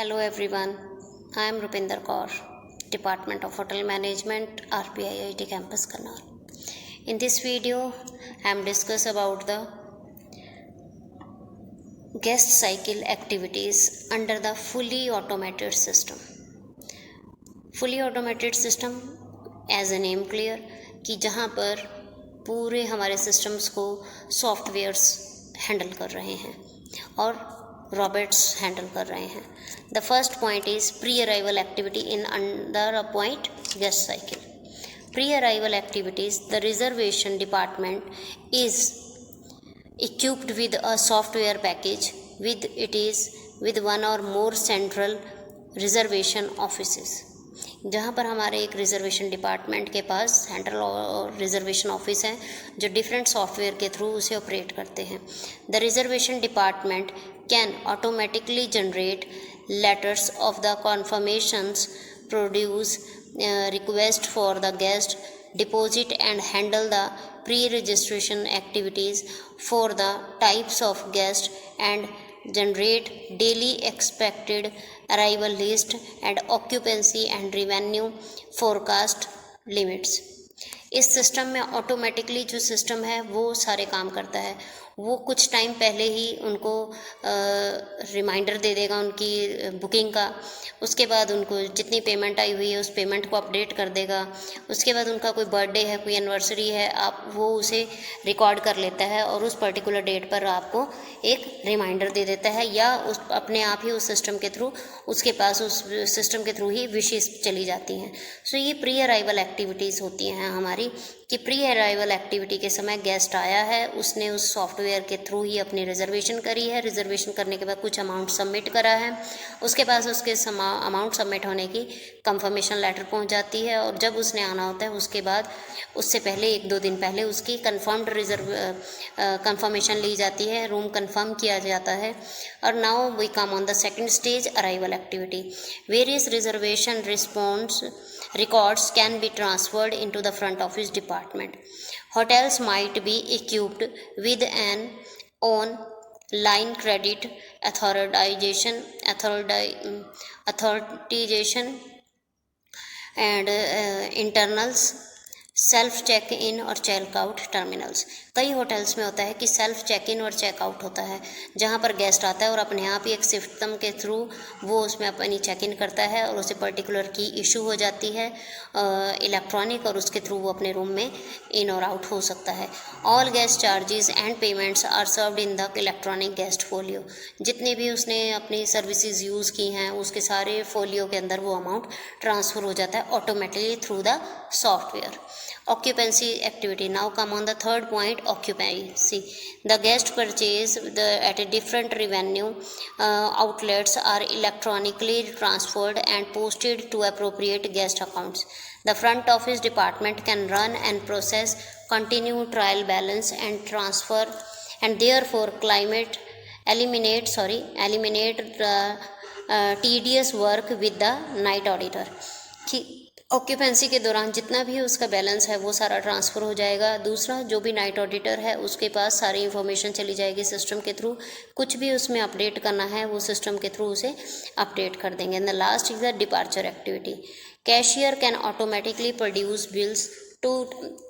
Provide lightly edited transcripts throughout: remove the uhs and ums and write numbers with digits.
Hello everyone, I am Rupinder Kaur, Department of Hotel Management, RPIIT Campus Karnal. In this video, I am discuss about the guest cycle activities under the fully automated system. Fully automated system as a name clear कि जहाँ पर पूरे हमारे systems को softwares handle कर रहे हैं और रोबोट्स हैंडल कर रहे हैं. The first point is pre arrival activity in under a point guest cycle. Pre arrival activities, the reservation department is equipped with a software package with one or more central reservation offices. जहाँ पर हमारे एक reservation department के पास central और reservation office हैं जो different software के थ्रू उसे ऑपरेट करते हैं. The reservation department can automatically generate letters of the confirmations, produce request for the guest deposit and handle the pre-registration activities for the types of guests and generate daily expected arrival list and occupancy and revenue forecast limits. इस system में automatically जो system है वो सारे काम करता है. वो कुछ टाइम पहले ही उनको रिमाइंडर दे देगा उनकी बुकिंग का. उसके बाद उनको जितनी पेमेंट आई हुई है उस पेमेंट को अपडेट कर देगा. उसके बाद उनका कोई बर्थडे है, कोई एनिवर्सरी है, आप वो उसे रिकॉर्ड कर लेता है और उस पर्टिकुलर डेट पर आपको एक रिमाइंडर दे देता है या उस अपने आप ही उस सिस्टम के थ्रू उसके पास उस सिस्टम के थ्रू ही विशेष चली जाती हैं. सो ये प्री अराइवल एक्टिविटीज़ होती हैं हमारी कि प्री अराइवल एक्टिविटी के समय गेस्ट आया है, उसने उस सॉफ्टवेयर के थ्रू ही अपनी रिजर्वेशन करी है. रिजर्वेशन करने के बाद कुछ अमाउंट सबमिट करा है, उसके पास उसके अमाउंट सबमिट होने की कंफर्मेशन लेटर पहुंच जाती है और जब उसने आना होता है उसके बाद उससे पहले 1-2 दिन पहले उसकी कंफर्मेशन ली जाती है, रूम कंफर्म किया जाता है. और now we come on the second stage, arrival activity. Various reservation response records can be transferred into the front office department. Hotels might be equipped with an online credit authorization and internals self check in और check out terminals. कई hotels में होता है कि self check in और check out होता है जहाँ पर गेस्ट आता है और अपने आप ही एक सिस्टम के थ्रू वो उसमें अपनी चेक इन करता है और उसे पर्टिकुलर की इशू हो जाती है इलेक्ट्रॉनिक और उसके थ्रू वो अपने रूम में इन और आउट हो सकता है. All guest charges and payments are served in the electronic guest folio. जितने भी उसने अपनी सर्विसेज यूज़ की हैं उसके सारे फोलियो के अंदर वो अमाउंट ट्रांसफ़र हो जाता है automatically through the software. Occupancy activity. Now come on the third point, occupancy. The guest purchase at a different revenue outlets are electronically transferred and posted to appropriate guest accounts. The front office department can run and process continue trial balance and transfer and therefore eliminate tedious work with the night auditor. Occupancy के दौरान जितना भी उसका balance है वो सारा transfer हो जाएगा. दूसरा, जो भी नाइट ऑडिटर है उसके पास सारी इन्फॉर्मेशन चली जाएगी सिस्टम के थ्रू. कुछ भी उसमें अपडेट करना है वो सिस्टम के थ्रू उसे अपडेट कर देंगे. And the last is the departure activity. Cashier can automatically produce bills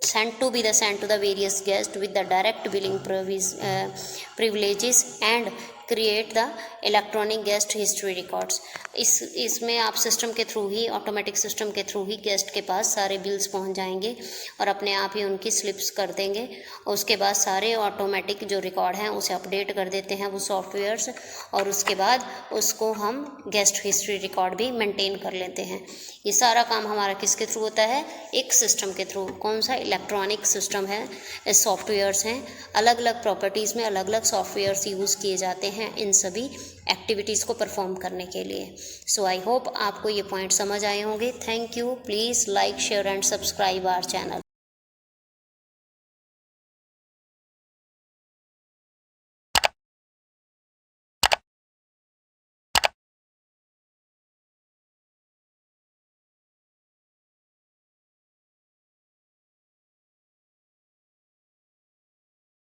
sent to the various guests with the direct billing privileges and create the electronic guest history records. इसमें आप system के through ही automatic system के through ही guest के पास सारे bills पहुंच जाएंगे और अपने आप ही उनकी स्लिप्स कर देंगे और उसके बाद सारे ऑटोमेटिक जो रिकॉर्ड हैं उसे अपडेट कर देते हैं वो सॉफ्टवेयर्स और उसके बाद उसको हम गेस्ट हिस्ट्री रिकॉर्ड भी मेंटेन कर लेते हैं. ये सारा काम हमारा किसके थ्रू होता है? एक सिस्टम के थ्रू. कौन सा? इलेक्ट्रॉनिक सिस्टम है. सॉफ्टवेयर्स हैं, अलग अलग प्रॉपर्टीज़ में अलग अलग सॉफ्टवेयर्स यूज़ किए जाते हैं इन सभी एक्टिविटीज़ को परफॉर्म करने के लिए. सो आई होप आपको ये पॉइंट समझ आए होंगे. Thank you. Please like, share and subscribe our channel.